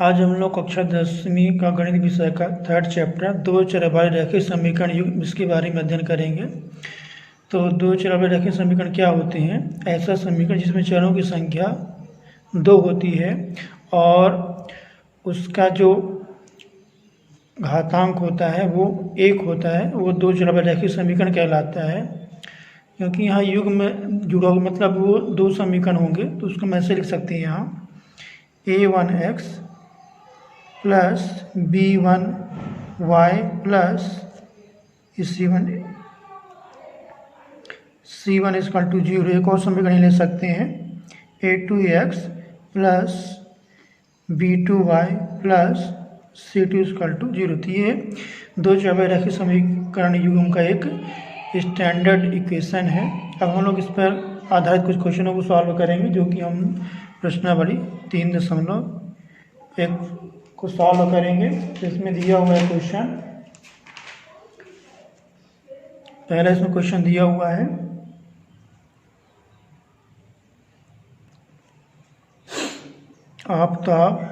आज हम लोग कक्षा 10वीं का गणित विषय का 3rd चैप्टर दो चरवाले रैखिक समीकरण युग्म इसके बारे में अध्ययन करेंगे। तो दो चरवाले रैखिक समीकरण क्या होते हैं? ऐसा समीकरण जिसमें चरों की संख्या 2 होती है और उसका जो घातांक होता है वो 1 होता है, वो दो चरवाले रैखिक समीकरण कहलाता है। क्योंकि यहाँ युग्म में जुड़ा हुआ मतलब वो दो समीकरण होंगे, तो उसको मैं ऐसे लिख सकते हैं यहाँ a1x plus b1y plus c1 equal to 0। एक और समीकरण ले सकते हैं a2x plus b2y plus c2 equal to 0। तो ये दो चरवाले रैखिक समीकरण युग्म का एक स्टैंडर्ड इक्वेशन है। अब हम लोग इस पर आधारित कुछ क्वेश्चनों को सॉल्व करेंगे, जो कि हम प्रश्नावली 3.1 को सॉल्व करेंगे। तो इसमें दिया हुआ है क्वेश्चन, पहला इसमें क्वेश्चन दिया हुआ है आफताब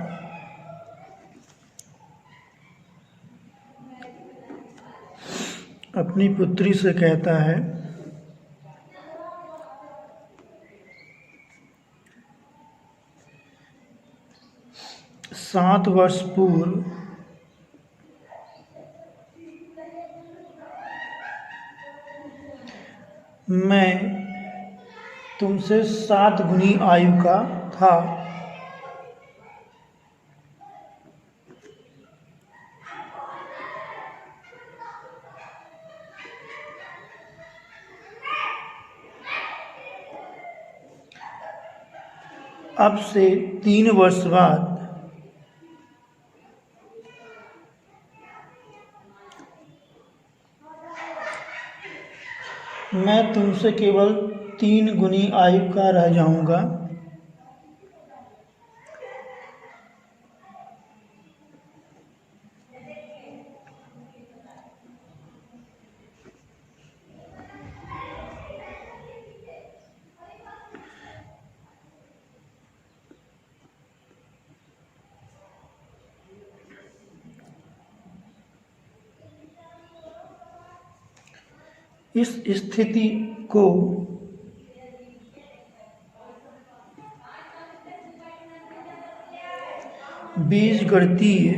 अपनी पुत्री से कहता है 7 वर्ष पूर्व मैं तुमसे 7 गुनी आयु का था। अब से 3 वर्ष बाद मैं तुमसे केवल 3 गुनी आयु का रह जाऊंगा। इस स्थिति को बीजगणितीय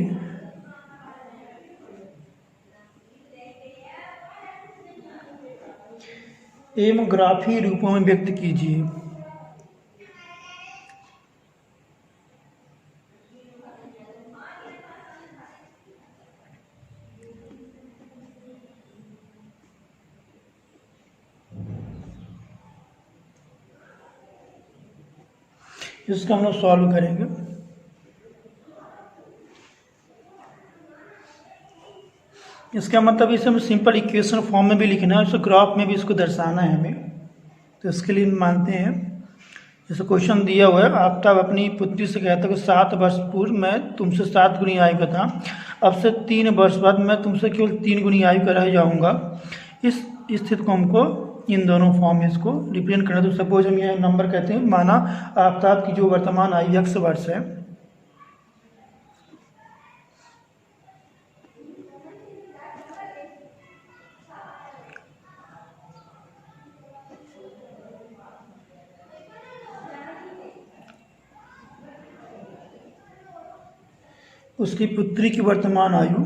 एवं ग्राफीय रूपों में व्यक्त कीजिए। इसका हम लोग सॉल्व करेंगे। इसका मतलब इसे हम सिंपल इक्वेशन फॉर्म में भी लिखना है, उसको ग्राफ में भी इसको दर्शाना है हमें। तो इसके लिए मानते हैं, जैसे क्वेश्चन दिया हुआ है, आफताब अपनी पुत्री से कहता है कि 7 वर्ष पूर्व मैं तुमसे 7 गुनी आयु का था। अब से 3 वर्ष बाद मैं तुमसे केवल 3 गुनी आयु का रह जाऊंगा। इस स्थिति को हमको इन दोनों फॉर्म में इसको रिप्रेजेंट करना। तो सपोज हम ये नंबर कहते हैं, माना आफताब की जो वर्तमान आयु x वर्ष है, उसकी पुत्री की वर्तमान आयु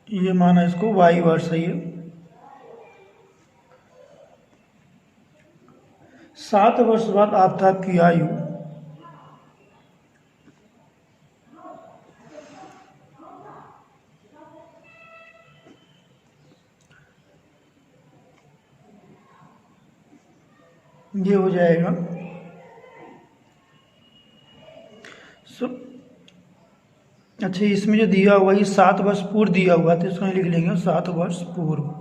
ये माना इसको y वर्ष है। ये 7 वर्ष बाद आफताब की आयु ये हो जाएगा। अच्छा, इसमें जो दिया हुआ ये 7 वर्ष पूर्व दिया हुआ, तो इसको लिख लेंगे 7 वर्ष पूर्व।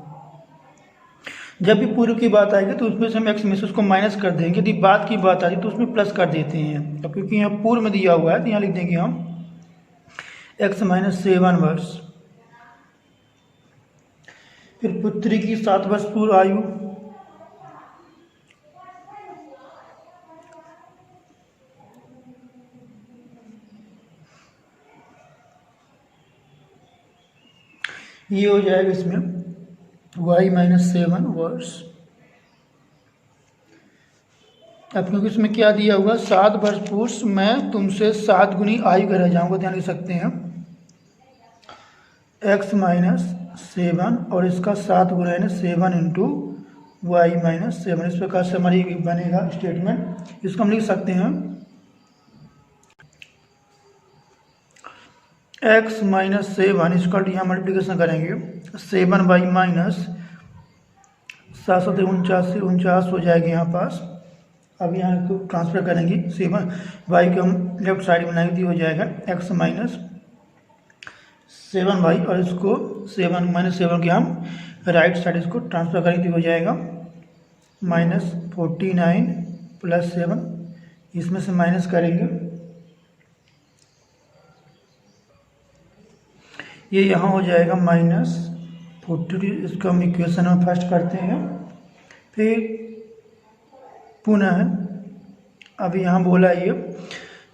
जब भी पूर्व की बात आएगी तो उसमें से हम एक्स में से उसको माइनस कर देंगे। यदि बाद की बात आ रही तो उसमें प्लस कर देते हैं। अब क्योंकि यहाँ पूर्व में दिया हुआ है तो यहाँ लिख देंगे हम x माइनस 7 वर्ष। फिर पुत्री की 7 वर्ष पूर्व आयु, ये हो जाएगा इसमें y माइनस 7 वर्ष। अब क्योंकि इसमें क्या दिया हुआ 7 वर्ष पूर्व मैं तुमसे 7 गुनी आयु का रह जाऊंगा, ध्यान रख सकते हैं x माइनस 7 और इसका 7 गुना है ना 7 इंटू वाई माइनस 7। इस प्रकार से हमारी बनेगा स्टेटमेंट। इसको हम लिख सकते हैं x माइनस 7 इसका यहाँ मल्टीप्लिकेशन करेंगे 7 बाई माइनस 749 से 49 हो जाएगा यहाँ पास। अब यहाँ को ट्रांसफर करेंगे 7 वाई को हम लेफ्ट साइड में बनाएंगे, हो जाएगा x माइनस 7 वाई और इसको 7 माइनस 7 के हम राइट साइड इसको ट्रांसफर करेंगे, हो जाएगा माइनस 49 प्लस 7, इसमें से माइनस करेंगे, ये यहाँ हो जाएगा माइनस 40। इसको हम इक्वेशन में फर्स्ट करते हैं। फिर पुनः अब यहाँ बोला ये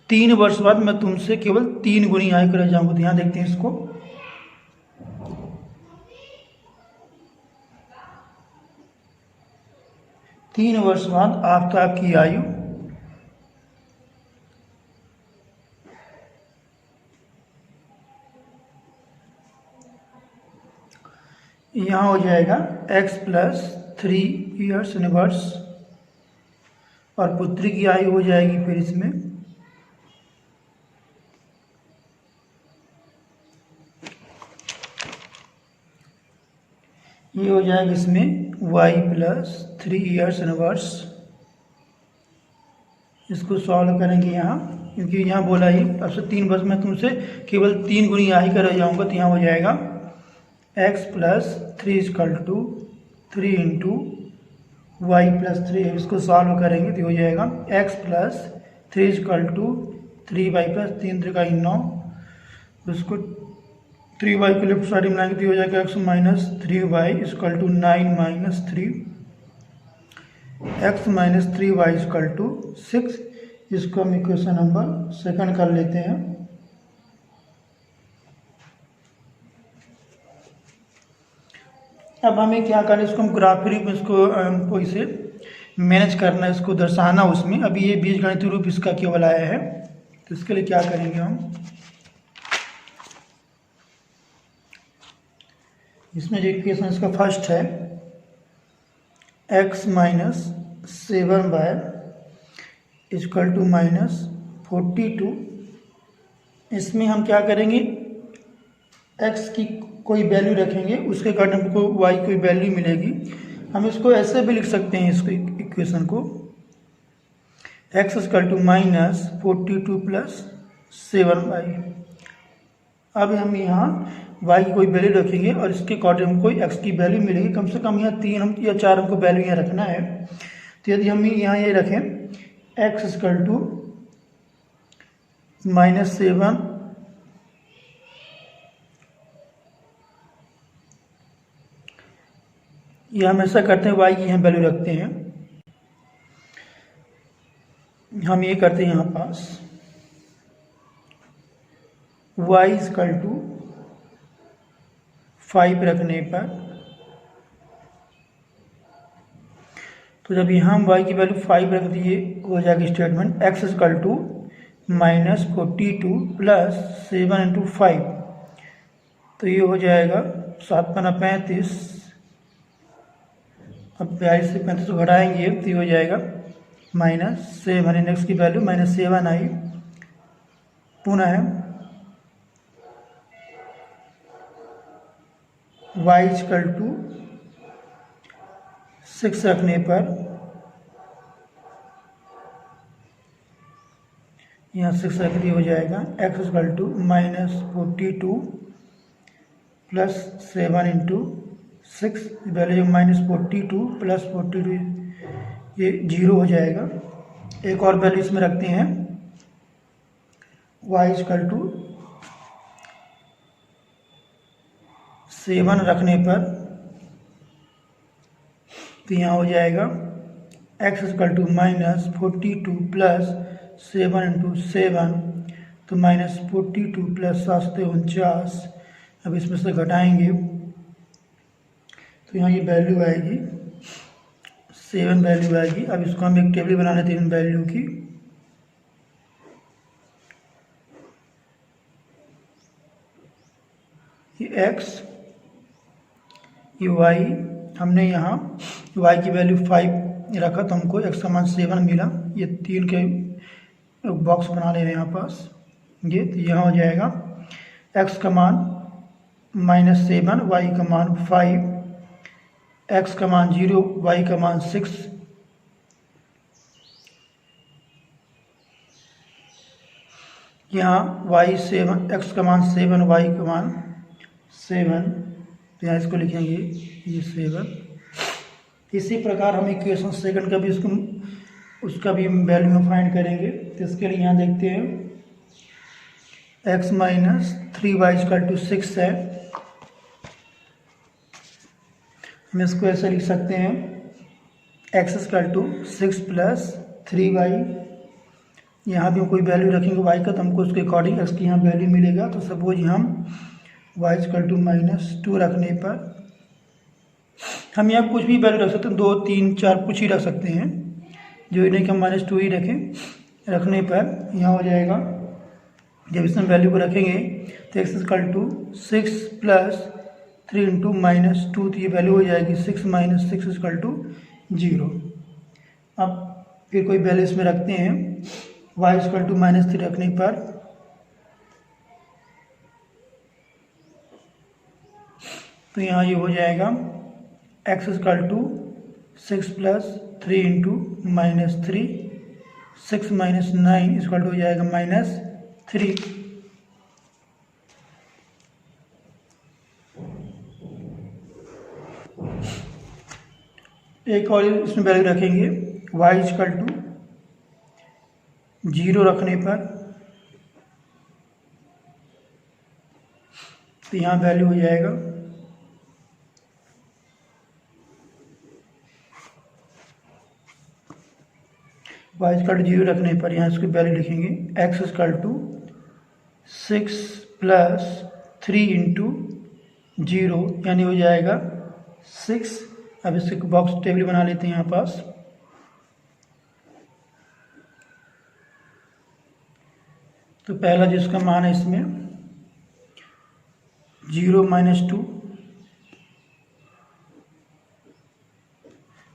3 वर्ष बाद मैं तुमसे केवल 3 गुनी आयु कर जाऊंगा। तो यहाँ देखते हैं इसको, तीन वर्ष बाद आपकी आयु यहाँ हो जाएगा x प्लस 3 ईयर्स इन वर्ष और पुत्री की आयु हो जाएगी फिर इसमें ये हो जाएगा इसमें y प्लस 3 ईयर्स इन वर्ष। इसको सॉल्व करेंगे यहाँ, क्योंकि यहाँ बोला ही अब से 3 वर्ष में तुमसे केवल 3 गुनी आयु का रह जाऊँगा। तो यहाँ हो जाएगा x plus 3 is equal to 3 into y plus 3। इसको सॉल्व करेंगे तो हो जाएगा x plus 3 is equal to 3 y plus 3 3 का 9। उसको 3 वाई को लेफ्ट साइड में लाएंगे तो हो जाएगा x minus 3 y is equal to 9 minus 3, x minus 3 y is equal to 6। इसको हम इक्वेशन नंबर 2 कर लेते हैं। अब हमें क्या करना है, इसको हम ग्राफिक में इसको कोई से मैनेज करना है, इसको दर्शाना उसमें। अभी ये बीजगणितीय रूप इसका केवल आया है, तो इसके लिए क्या करेंगे हम, इसमें जो इक्वेशन इसका फर्स्ट है x minus 7 y is equal to minus 42। इसमें हम क्या करेंगे, x की कोई वैल्यू रखेंगे, उसके कारण हमको y की वैल्यू मिलेगी। हम इसको ऐसे भी लिख सकते हैं, इसको इक्वेशन को x is equal to minus 42 plus 7y। अब हम यहाँ y की कोई वैल्यू रखेंगे और इसके अकॉर्डिंग हमको x की वैल्यू मिलेगी। कम से कम यहाँ 3 या 4 हमको वैल्यू यहाँ रखना है। तो यदि हम यहाँ ये रखें x इजकल टू माइनस 7 ये हम ऐसा करते हैं, y की यहाँ वैल्यू रखते हैं। हम ये करते हैं यहाँ पास y इजकल टू 5 रखने पर, तो जब यहाँ हम y की वैल्यू 5 रख दिए हो जाएगा statement x is equal to minus 42 plus 7 into 5। तो ये हो जाएगा 7 पन्ना 35। अब 42 से 35 को घटाएंगे तो ये हो जाएगा माइनस 7, इंडेक्स की वैल्यू माइनस 7 आई। पुनः y इजकल टू 6 रखने पर यहाँ 6 रख दिया, हो जाएगा x is equal to minus 42 plus 7 into 6। Value minus 42 plus 42 ये 0 हो जाएगा। एक और वैल्यू इसमें रखते हैं y इजकल टू 7 रखने पर तो यहाँ हो जाएगा x equal to -42 plus 7 into 7 तो -42 प्लस 749। अब इसमें से घटाएंगे तो यहाँ ये वैल्यू आएगी 7 वैल्यू आएगी। अब इसको हम एक टेबल बना लेते हैं इन वैल्यू की। ये x ये y, हमने यहाँ y की वैल्यू 5 रखा तो हमको x का मान 7 मिला। ये 3 के बॉक्स बना ले रहे हैं यहाँ पास। ये तो यहाँ हो जाएगा x का मान -7, y का मान 5, x का मान 0, y का मान 6, यहाँ x का मान 7, y का मान 7, तो यहाँ इसको लिखेंगे ये 7। इसी प्रकार हम इक्वेशन सेकंड का भी उसका भी वैल्यू हम फाइंड करेंगे। तो इसके लिए यहाँ देखते हैं x minus 3y equal to 6 है। हम इसको ऐसे लिख सकते हैं x equal to 6 plus 3y। यहाँ भी हम कोई वैल्यू रखेंगे y का तो हमको उसके अकॉर्डिंग x की यहाँ वैल्यू मिलेगा। तो सपोज हम y इक्वल टू -2 रखने पर हम यहाँ कुछ भी वैल्यू रख सकते हैं, 2, 3, 4 कुछ ही रख सकते हैं। जो नहीं कि हम -2 ही रखें। रखने पर यहाँ हो जाएगा जब इसमें वैल्यू को रखेंगे तो x equal to 6 plus 3 into -2 तो ये वैल्यू हो जाएगी 6 - 6 इक्वल टू 0। अब फिर कोई वैल्यू इसमें रखते हैं y इक्वल टू -3 रखने पर तो यहाँ ये हो जाएगा x equal to 6 plus 3 into -3, 6 - 9 equal to हो जाएगा -3। एक और इसमें वैल्यू रखेंगे y इक्वल टू 0 रखने पर तो यहाँ वैल्यू हो जाएगा y इक्वल टू 0 रखने पर यहाँ इसकी वैल्यू लिखेंगे x equal to 6 plus 3 into 0 यानी हो जाएगा 6। अब इसके बॉक्स टेबल बना लेते हैं यहाँ पास। तो पहला जिसका मान है इसमें 0 - 2,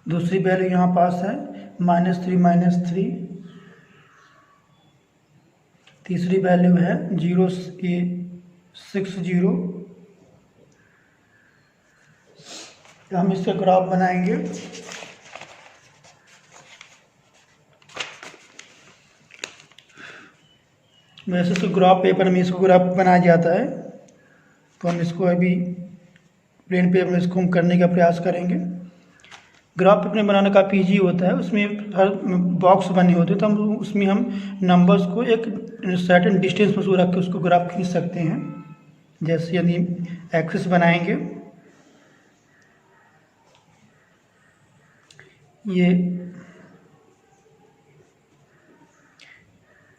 दूसरी वैल्यू यहाँ पास है -3 - 3, तीसरी वैल्यू है 0 6 0। हम इसका ग्राफ बनाएंगे। वैसे तो ग्राफ पेपर में इसको ग्राफ बनाया जाता है तो हम इसको अभी प्लेन पेपर में इसको हम करने का प्रयास करेंगे। ग्राफ पेपर में बनाना काफ़ी ईजी होता है। उसमें हर बॉक्स बने होते हैं तो हम उसमें हम नंबर्स को एक सर्टेन डिस्टेंस पर रख के उसको ग्राफ खींच सकते हैं। जैसे यदि एक्सिस बनाएंगे, ये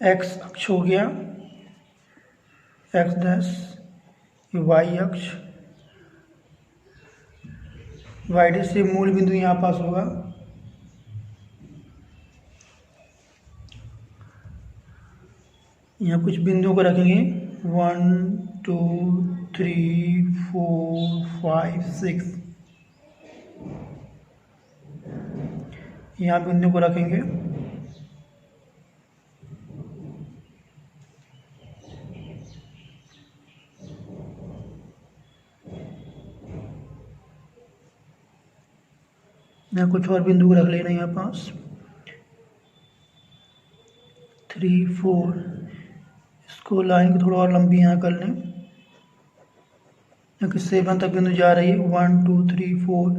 एक्स अक्ष हो गया, एक्स डैश, ये वाई अक्ष, वाई डैश से मूल बिंदु यहाँ पास होगा। यहाँ कुछ बिंदुओं को रखेंगे 1 2 3 4 5 6, यहाँ बिंदु को रखेंगे। यहाँ कुछ और बिंदु को रख लेना यहाँ पास 3 4। इसको लाइन को थोड़ा और लंबी यहाँ कर लें क्योंकि 7 तक बिंदु जा रही है। 1 2 3 4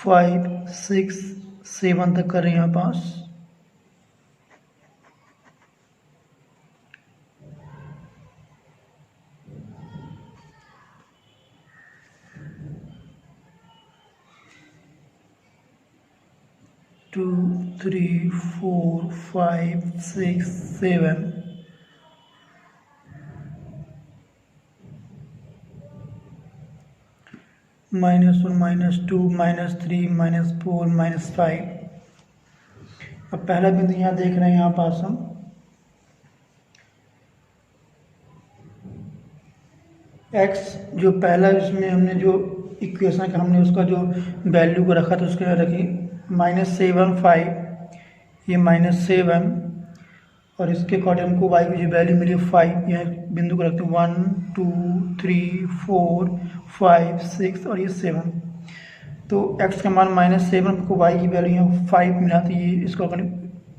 5 6 7 तक कर रहे हैं यहाँ पास। 2 3 4 5 6 7 -1 -2 -3 -4 -5। अब पहला बिंदु यहाँ देख रहे हैं, यहाँ पास हम x जो पहला इसमें हमने जो इक्वेशन का हमने उसका जो वैल्यू को रखा था उसके रखी -7 5, ये -7 और इसके अकॉर्डिंग हमको y की जो वैल्यू मिली 5, यह बिंदु को रखते हैं 1 2 3 4 5 6 और ये 7। तो x का मान -7 को y की वैल्यू यहाँ 5 मिला, तो ये इसको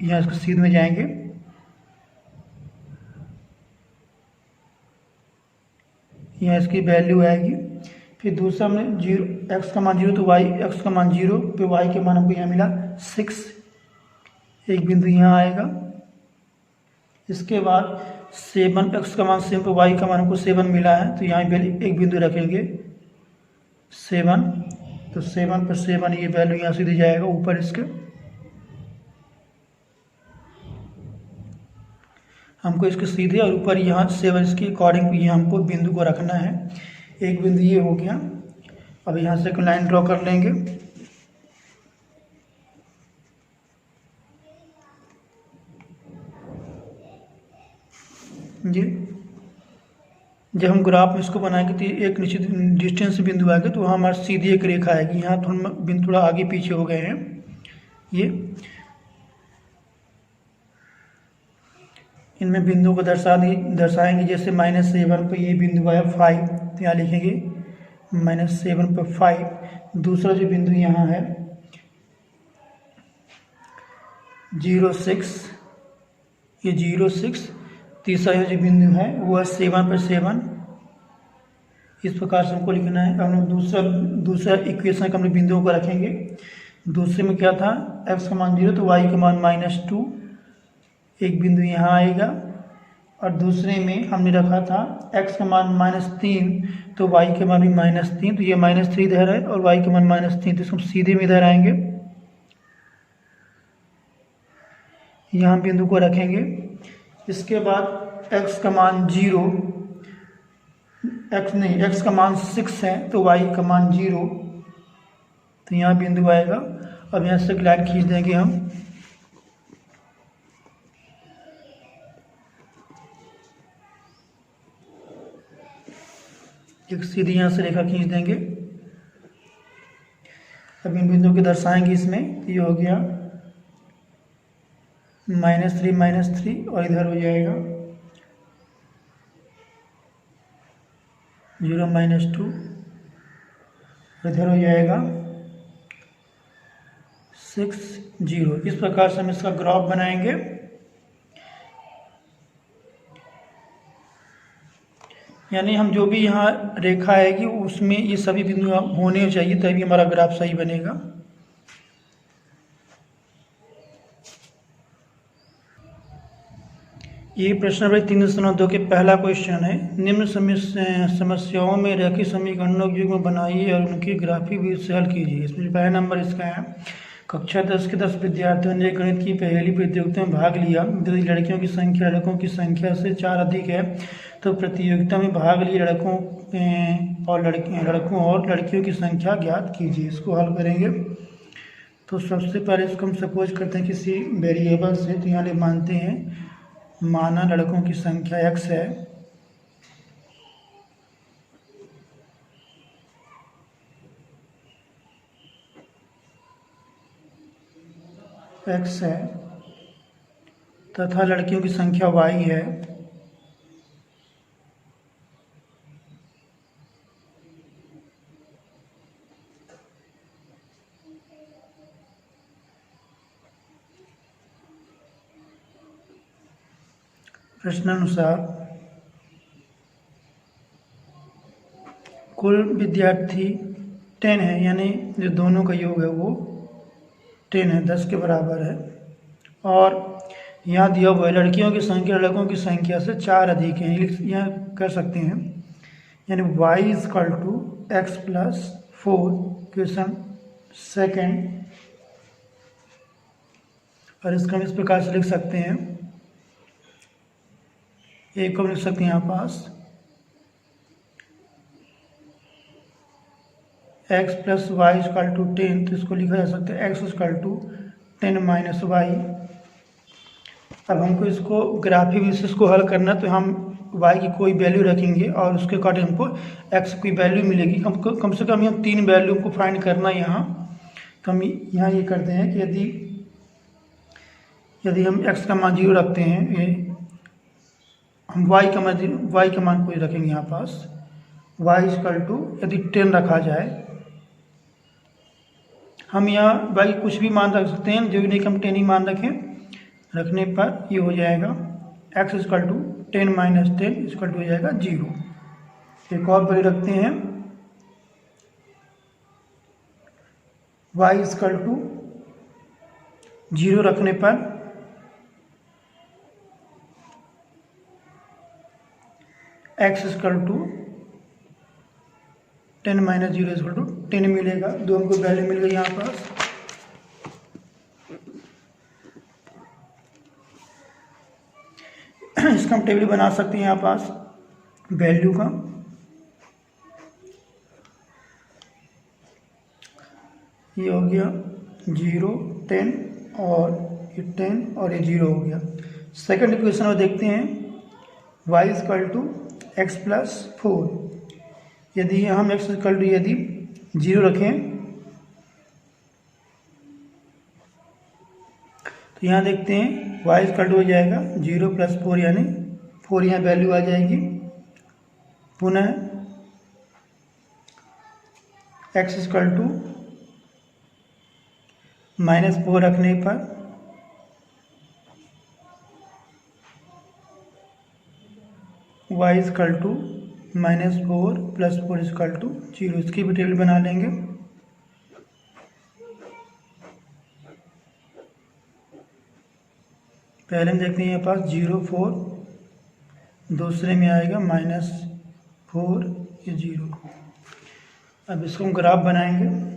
यहाँ इसको सीध में जाएंगे, यहाँ इसकी वैल्यू आएगी। फिर दूसरा हमने 0 x का मान 0 तो y x का मान 0 पे y के मान हमको यहाँ मिला 6, एक बिंदु यहाँ आएगा। इसके बाद 7 x का मान 7 पे y का मान हमको 7 मिला है, तो यहाँ एक बिंदु रखेंगे 7, तो 7 पर 7 ये वैल्यू यहाँ सीधे जाएगा ऊपर इसके। हमको इसके सीधे और ऊपर यहाँ 7 इसके अकॉर्डिंग ये हमको बिंदु को रखना है। एक बिंदु ये हो गया। अब यहाँ से एक लाइन ड्रॉ कर लेंगे। जी जब हम ग्राफ में इसको बनाएंगे तो एक निश्चित डिस्टेंस बिंदु आएगा, तो वहाँ हमारी सीधी एक रेखा आएगी। यहाँ तो हम बिंदु थोड़ा आगे पीछे हो गए हैं। ये इनमें बिंदु को दर्शाएंगे। जैसे -7 पर ये बिंदु आया 5, तो यहाँ लिखेंगे -7 पर 5। दूसरा जो बिंदु यहाँ है 0 6, ये 0 6। तीसरा जो बिंदु है वो है 7 पर 7। इस प्रकार से हमको लिखना है। हम लोग दूसरा इक्वेशन का हम बिंदुओं को रखेंगे। दूसरे में क्या था, x का मान 0 तो y का मान -2, एक बिंदु यहाँ आएगा। और दूसरे में हमने रखा था x का मान -3 तो y के मान भी -3, तो ये -3 इधर है और y का मान -3, तो इसको सीधे में इधर आएंगे, यहाँ बिंदु को रखेंगे। इसके बाद x का मान 0, x का मान 6 है तो y का मान 0, तो यहाँ बिंदु आएगा। अब यहाँ से एक लाइन खींच देंगे हम, एक सीधी यहाँ से रेखा खींच देंगे। अब इन बिंदुओं को दर्शाएंगे इसमें। ये हो गया -3 और इधर हो जाएगा 0 -2, इधर हो जाएगा 6 0। इस प्रकार से हम इसका ग्राफ बनाएंगे। यानी हम जो भी यहाँ रेखा आएगी उसमें ये सभी बिंदु होने चाहिए, तभी हमारा ग्राफ सही बनेगा। ये प्रश्न नंबर 302 के पहला क्वेश्चन है। निम्न समस्याओं में रेखीय समीकरणों के युग्म बनाइए और उनकी ग्राफिक विधि से हल कीजिए। इसमें पहला नंबर इसका है, कक्षा 10 के 10 विद्यार्थियों ने गणित की पहली प्रतियोगिता में भाग लिया। यदि लड़कियों की संख्या लड़कों की संख्या से 4 अधिक है तो प्रतियोगिता में भाग लिए लड़कों और लड़कियों की संख्या ज्ञात कीजिए। इसको हल करेंगे तो सबसे पहले इसको हम सपोज करते हैं किसी वेरिएबल से। तो यहाँ मानते हैं, माना लड़कों की संख्या x है, तथा लड़कियों की संख्या y है। प्रश्नानुसार कुल विद्यार्थी 10 है, यानी जो दोनों का योग है वो 10 है, 10 के बराबर है। और यहाँ दिया हुआ है लड़कियों की संख्या लड़कों की संख्या से 4 अधिक है। यहाँ कर सकते हैं, यानी y = x + 4। क्वेश्चन सेकेंड, और इसका हम इस प्रकार से लिख सकते हैं, ए को हम लिख सकते हैं यहाँ पास x plus y equal to 10, तो इसको लिखा जा सकता है x equal to 10 minus y. अब हमको इसको ग्राफी विशेष को हल करना, तो हम y की कोई वैल्यू रखेंगे और उसके अकॉर्डिंग हमको x की वैल्यू मिलेगी। कम से कम यहाँ 3 वैल्यू को फाइंड करना है यहाँ। तो हम यहाँ ये करते हैं कि यदि हम x का मान 0 रखते हैं, ये हम y का मान कोई रखेंगे यहाँ पास, y इक्वल टू यदि 10 रखा जाए, हम यहाँ y कुछ भी मान रख सकते हैं, जो नहीं कि हम 10 ही मान रखें। रखने पर ये हो जाएगा x equal to 10 minus 10 equal to हो जाएगा 0। एक और वैल्यू रखते हैं, y इक्वल टू 0 रखने पर x equal to 10 minus 0 equal to 10 मिलेगा। दो हमको वैल्यू मिल गई यहाँ पास। इसका हम टेबल बना सकते हैं यहाँ पास वैल्यू का। ये हो गया 0, 10 और ये 10 और ये 0 हो गया। सेकंड इक्वेशन में देखते हैं, y equal to x plus 4। यदि हम x इक्वल टू यदि 0 रखें, तो यहाँ देखते हैं y इक्वल टू हो जाएगा 0 प्लस 4, यानी 4 यहाँ वैल्यू आ जाएगी। पुनः x इक्वल टू माइनस 4 रखने पर y equal to minus 4 plus 4 equal to 0। इसकी भी टेबल बना लेंगे। पहले हम देखते हैं यहाँ पास 0, 4, दूसरे में आएगा माइनस 4, ये 0। अब इसको हम ग्राफ बनाएंगे।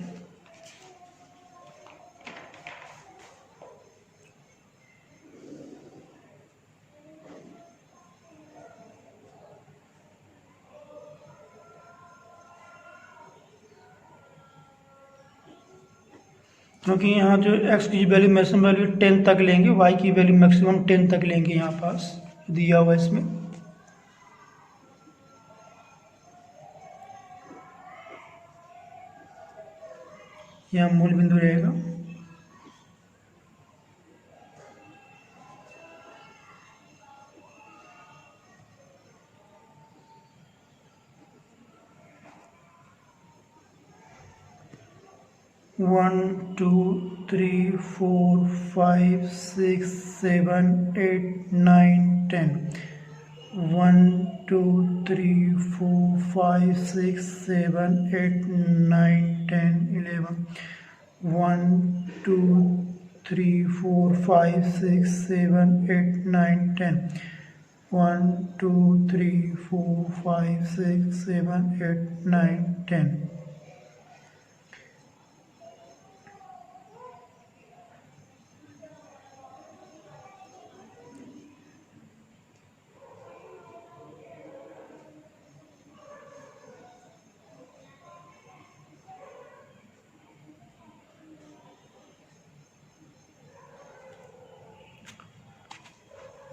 क्योंकि यहाँ जो x की वैल्यू मैक्सिमम वैल्यू 10 तक लेंगे, y की वैल्यू मैक्सिमम 10 तक लेंगे। यहाँ पास दिया हुआ इसमें यहाँ मूल बिंदु रहेगा। वन, 2, 3, 4, 5, 6, 7, 8, 9, 10। 1, 2, 3, 4, 5, 6, 7, 8, 9, 10, 11। 1, 2, 3, 4, 5, 6, 7, 8, 9, 10। 1, 2, 3, 4, 5, 6, 7, 8, 9, 10।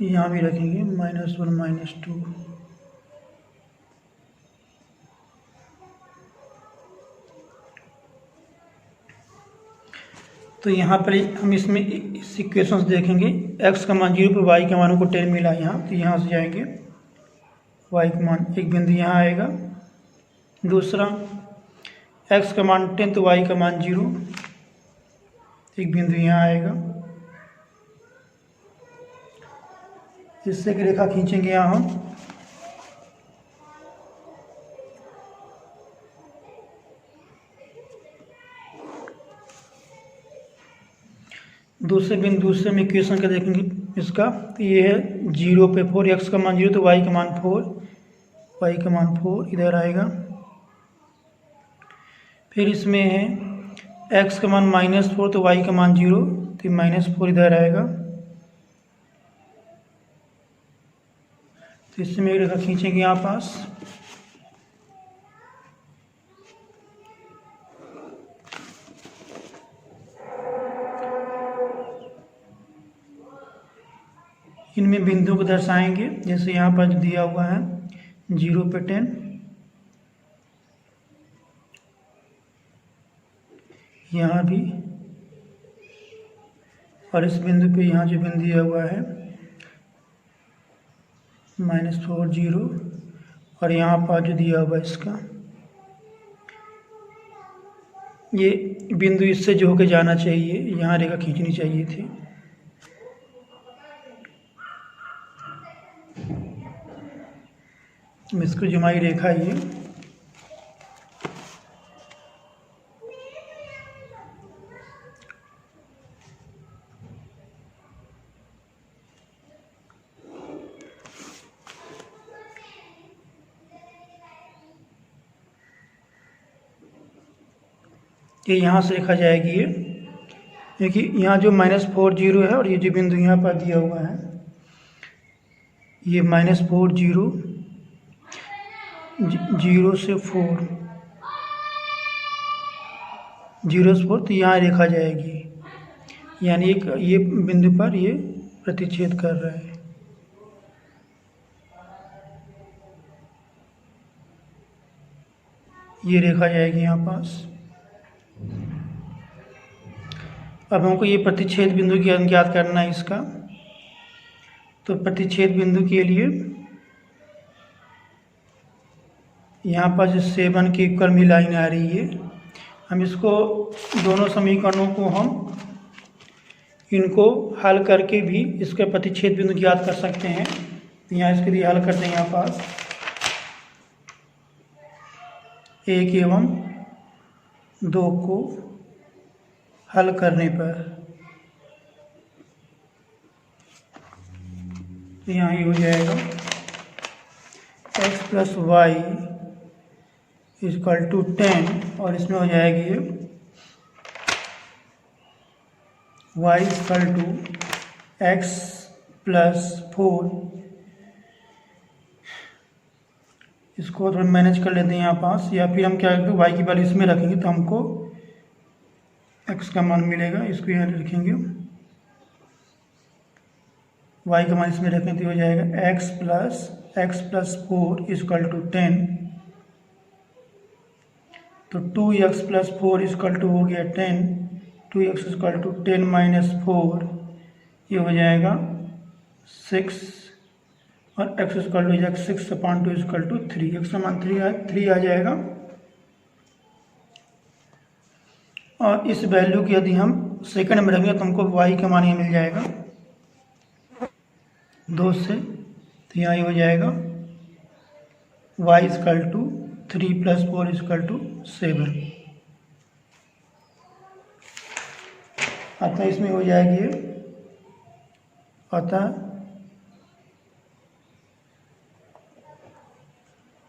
यहाँ भी रखेंगे -1, -2। तो यहाँ पर हम इसमें इक्वेशंस देखेंगे। x का मान 0 पर y के मानों को 10 मिला यहाँ, तो यहाँ से जाएंगे y का मान एक बिंदु यहाँ आएगा। दूसरा x का मान 10 तो y का मान 0, एक बिंदु यहाँ आएगा। इससे एक रेखा खींचेंगे यहाँ हम। दूसरे बिंदु से हम इक्वेशन का देखेंगे इसका, तो ये है 0 पे 4, x का मान 0 तो y का मान 4, y का मान 4 इधर आएगा। फिर इसमें है x का मान -4 तो y का मान 0, तो तो -4 इधर आएगा, तो इसमें एक रेखा खींचेंगे यहाँ पास। इनमें बिंदु को दर्शाएंगे, जैसे यहाँ पर दिया हुआ है 0 पे 10, यहाँ भी, और इस बिंदु पे यहाँ जो बिंदु दिया हुआ है -4 0, और यहाँ पर जो दिया हुआ है इसका, ये बिंदु इससे जो होकर जाना चाहिए, यहाँ रेखा खींचनी चाहिए थी। इसको जुमाई रेखा ये यहाँ से लिखा जाएगी। ये देखिए यहाँ जो -4 0 है, और ये जो बिंदु यहाँ पर दिया हुआ है ये -4 0 0 से 4 0 से 4, तो यहाँ रेखा जाएगी, यानी एक ये बिंदु पर ये प्रतिच्छेद कर रहा है। ये रेखा जाएगी यहाँ पास। अब हमको ये प्रतिच्छेद बिंदु ज्ञात करना है इसका, तो प्रतिच्छेद बिंदु के लिए यहाँ पर जो 7 की कर्मी लाइन आ रही है, हम इसको दोनों समीकरणों को हम इनको हल करके भी इसके प्रतिच्छेद बिंदु ज्ञात कर सकते हैं। तो यहाँ इसके लिए हल करते हैं। यहाँ पास 1 एवं 2 को हल करने पर यहाँ ये हो जाएगा x + y = 10, और इसमें हो जाएगी y = x + 4। इसको थोड़ा मैनेज कर लेते हैं यहाँ पास, या फिर हम क्या करते हैं y की वैल्यू इसमें रखेंगे तो हमको x का मान मिलेगा। इसको यहाँ रखेंगे, y का मान इसमें रखेंगे तो हो जाएगा x + 4 = 10, तो 2x + 4 = हो गया 10, 2x = 10 - 4, ये हो जाएगा 6, और x = 6/2 = 3, x का मान 3 आ जाएगा। और इस वैल्यू की यदि हम सेकंड में रखेंगे तो हमको y का मान ये मिल जाएगा 2 से, तो यहाँ ये हो जाएगा y = 3 + 4 = 7, अतः इसमें हो जाएगी, अतः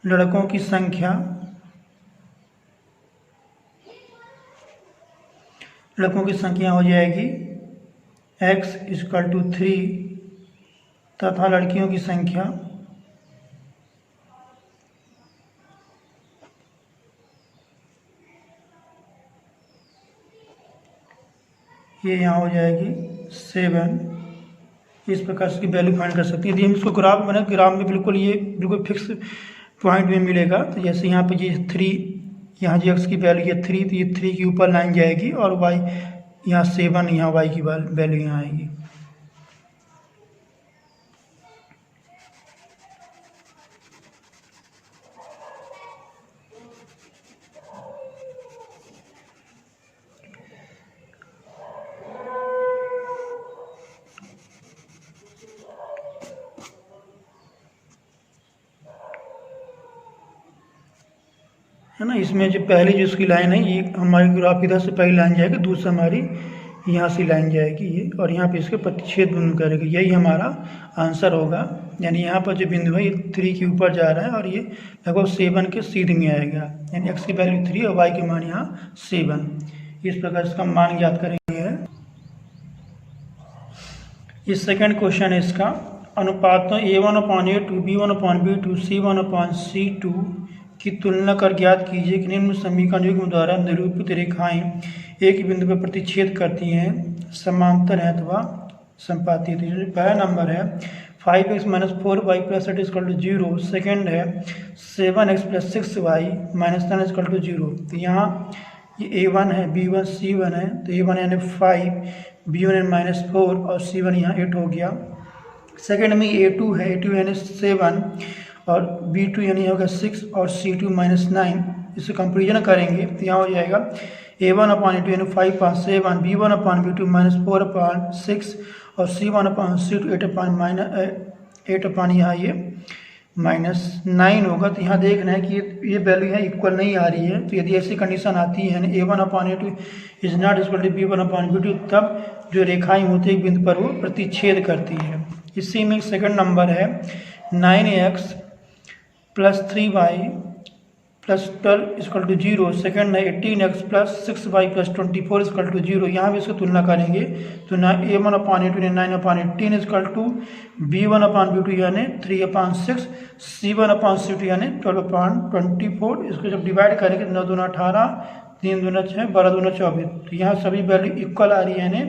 लड़कों की संख्या हो जाएगी x = 3 तथा लड़कियों की संख्या ये यहाँ हो जाएगी 7। इस प्रकार से वैल्यू फाइंड कर सकते हैं। यदि हम इसको ग्राफ में ग्राफ में बिल्कुल फिक्स पॉइंट में मिलेगा, तो जैसे यहाँ पे ये 3, यहाँ जो x की वैल्यू है 3, तो ये 3 के ऊपर लाइन जाएगी, और y यहाँ 7, यहाँ y की वैल्यू यहाँ आएगी। है ना, इसमें जो पहली जो इसकी लाइन है ये हमारी ग्राफ इधर से पहली लाइन जाएगी, दूसरी हमारी यहाँ से लाइन जाएगी ये, और यहाँ पे इसके प्रतिच्छेद बिंदु करेगी, यही हमारा आंसर होगा। यानी यहाँ पर जो बिंदु है ये 3 के ऊपर जा रहा है, और ये लगभग 7 के सीध में आएगा, यानी x की वैल्यू 3 और y के मान यहाँ 7। इस प्रकार इसका मान ज्ञात करेंगे। ये सेकंड क्वेश्चन है इसका। अनुपातों A1/A2, B1/B2, C1/C2 की तुलना कर ज्ञात कीजिए कि निम्न समीकरण युग्म द्वारा निरूपित रेखाएं एक बिंदु पर प्रतिच्छेद करती हैं, समांतर है अथवा संपाती है। तो पहला नंबर है 5x - 4y + 8 = 0। सेकेंड है 7x + 6y - 10 = 0। तो यहाँ ये A1 है, B1 C1 है, तो A1 यानी 5, B1 यानी -4 और C1 यहाँ 8 हो गया। सेकेंड में A2 है, A2 यानी 7 और B2 यानी होगा 6 और C2 -9। इसे कंपेरिजन करेंगे तो यहाँ हो जाएगा A1/A2 यानी 5/7, B1/B2 -4/6 और C1/C2 8/, यहाँ ये -9 होगा। तो यहाँ देखना है कि ये वैल्यू यहाँ इक्वल नहीं आ रही है। तो यदि ऐसी कंडीशन आती है A1/A2 is not equal to B1/B2, तब जो रेखाएं होती है एक बिंदु पर वो प्रतिच्छेद करती है। इसी में सेकंड नंबर है 9x + 3y + 12 = 0। सेकेंड है 18x + 6y + 24 = 0। यहाँ भी इसकी तुलना करेंगे तो ना A1/A2 यानी 9/18 = B1/B2 यानी 3/6, C1/C2 यानी 12/24। इसको जब डिवाइड करेंगे तो 9 दूना 18, 3 दूना 6, 12 दूना 24। तो यहाँ सभी वैल्यू इक्वल आ रही है, यानी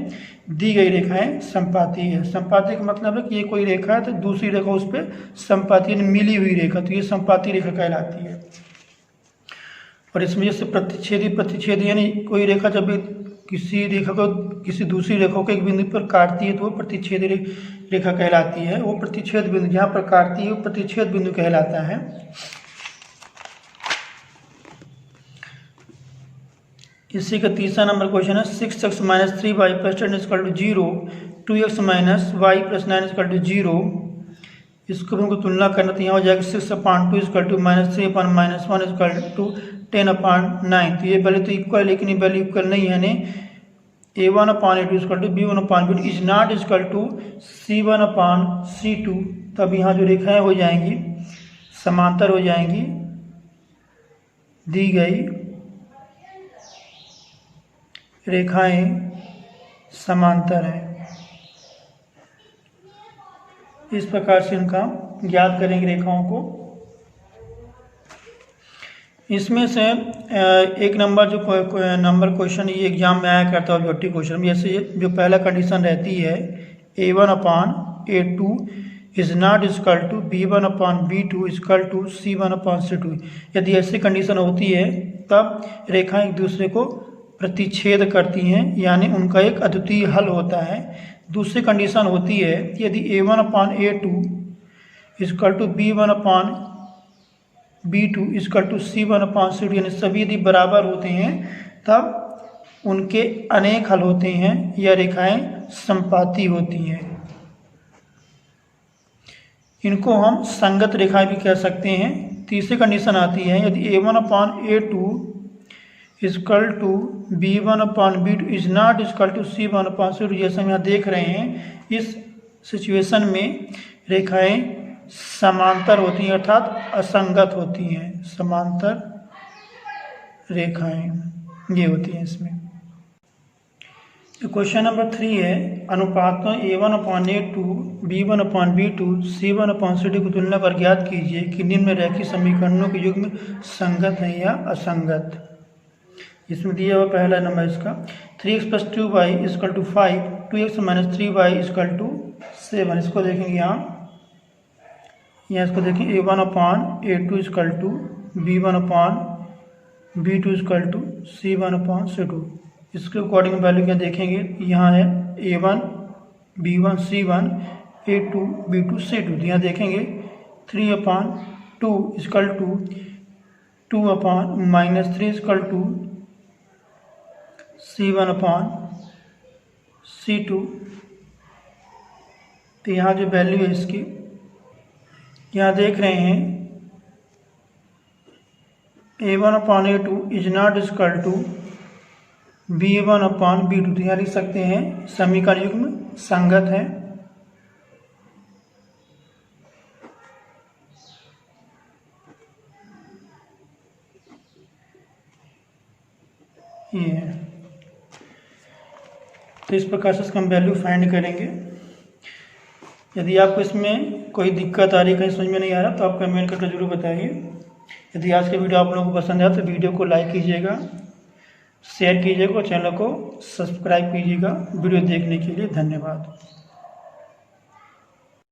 दी गई रेखाएं संपाती है। संपाती का मतलब है कि ये कोई रेखा है तो दूसरी रेखा उस पर संपाती यानी मिली हुई रेखा, तो ये संपाती रेखा कहलाती है। और इसमें जैसे प्रतिच्छेदी यानी कोई रेखा जब किसी रेखा को किसी दूसरी रेखा को एक बिंदु पर काटती है तो वो प्रतिच्छेदी रेखा कहलाती है। वो प्रतिच्छेद बिंदु जहाँ पर काटती है वो प्रतिच्छेद बिंदु कहलाता है। इसी का तीसरा नंबर क्वेश्चन है 6x - 3y + 10 = 0, 2x - y + 9 = 0। इसको हमको तुलना करना तो यहाँ हो जाएगा 6/2 = -3/-1 = 10/9। तो ये वैल्यू तो इक्वल है, लेकिन ये वैल्यू इक्वल नहीं है, यानी A1/A2 = B1/B2 is not equal to C1/C2। तब यहाँ जो रेखाएं हो जाएंगी समांतर हो जाएंगी, दी गई रेखाएं समांतर हैं। इस प्रकार से इनका ज्ञात करेंगे रेखाओं को। इसमें से एक नंबर जो नंबर क्वेश्चन ये एग्जाम में आया करता है ऑब्जेक्टिव क्वेश्चन में, जैसे जो पहला कंडीशन रहती है A1/A2 is not equal to B1/B2 equal to C1/C2। यदि ऐसी कंडीशन होती है तब रेखाएं एक दूसरे को प्रतिच्छेद करती हैं, यानी उनका एक अद्वितीय हल होता है। दूसरी कंडीशन होती है यदि A1/A2 equal to B1/B2 equal to C1/C2, यानी सभी यदि बराबर होते हैं तब उनके अनेक हल होते हैं या रेखाएं संपाती होती हैं। इनको हम संगत रेखाएं भी कह सकते हैं। तीसरी कंडीशन आती है यदि A1/A2 equal to B1/B2 is not equal to C1/C2। जैसे हम यहाँ देख रहे हैं, इस सिचुएशन में रेखाएं समांतर होती हैं अर्थात असंगत होती हैं। समांतर रेखाएं ये होती हैं इसमें। क्वेश्चन नंबर 3 है अनुपातों A1/A2, B1/B2, C1/C2 की तुलना कर ज्ञात कीजिए कि निम्न रैखिक समीकरणों के युग्म संगत है या असंगत। इसमें दिया हुआ पहला नंबर इसका 3x + 2y = 5, 2x - 3y = 7। इसको देखेंगे यहाँ इसको देखिए A1/A2 equal to B1/B2 equal to C1/C2। इसके अकॉर्डिंग वैल्यू क्या देखेंगे, यहाँ है A1 B1 C1, A2 B2 C2। यहाँ देखेंगे 3/2 equal to 2/-3 equal to C1/C2। तो यहाँ जो वैल्यू है इसकी यहाँ देख रहे हैं A1/A2 is not equal to B1/B2। तो यहाँ लिख सकते हैं समीकरण युग्म संगत है। ये है, तो इस प्रकार से इसका हम वैल्यू फाइंड करेंगे। यदि आपको इसमें कोई दिक्कत आ रही है, कहीं समझ में नहीं आ रहा, तो आप कमेंट करके जरूर बताइए। यदि आज की वीडियो आप लोगों को पसंद आया तो वीडियो को लाइक कीजिएगा, शेयर कीजिएगा और चैनल को सब्सक्राइब कीजिएगा। वीडियो देखने के लिए धन्यवाद।